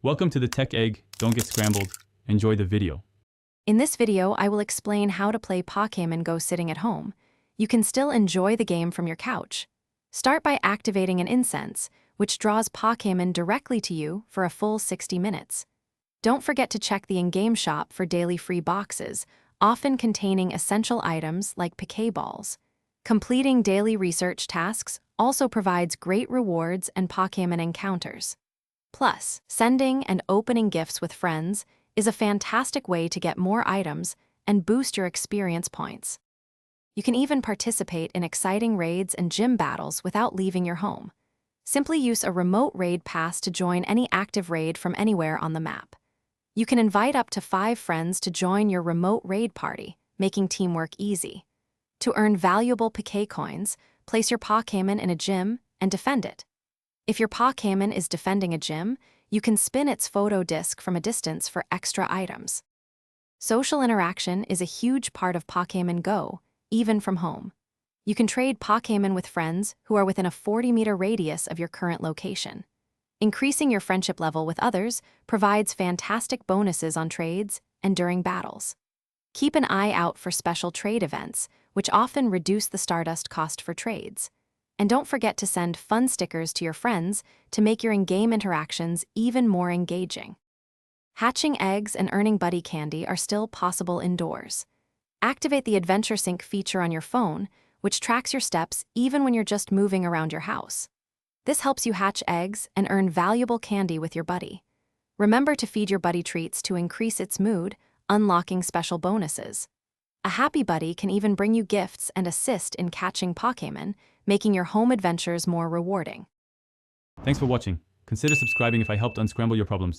Welcome to the Tech Egg. Don't get scrambled. Enjoy the video. In this video, I will explain how to play Pokémon Go sitting at home. You can still enjoy the game from your couch. Start by activating an incense, which draws Pokémon directly to you for a full 60 minutes. Don't forget to check the in-game shop for daily free boxes, often containing essential items like Pokéballs. Completing daily research tasks also provides great rewards and Pokémon encounters. Plus, sending and opening gifts with friends is a fantastic way to get more items and boost your experience points. You can even participate in exciting raids and gym battles without leaving your home. Simply use a remote raid pass to join any active raid from anywhere on the map. You can invite up to 5 friends to join your remote raid party, making teamwork easy. To earn valuable Poké coins, place your Pokémon in a gym and defend it. If your Pokémon is defending a gym, you can spin its photo disc from a distance for extra items. Social interaction is a huge part of Pokémon Go, even from home. You can trade Pokémon with friends who are within a 40-meter radius of your current location. Increasing your friendship level with others provides fantastic bonuses on trades and during battles. Keep an eye out for special trade events, which often reduce the Stardust cost for trades. And don't forget to send fun stickers to your friends to make your in-game interactions even more engaging. Hatching eggs and earning buddy candy are still possible indoors. Activate the Adventure Sync feature on your phone, which tracks your steps even when you're just moving around your house. This helps you hatch eggs and earn valuable candy with your buddy. Remember to feed your buddy treats to increase its mood, unlocking special bonuses. A happy buddy can even bring you gifts and assist in catching Pokémon, making your home adventures more rewarding. Thanks for watching. Consider subscribing if I helped unscramble your problems.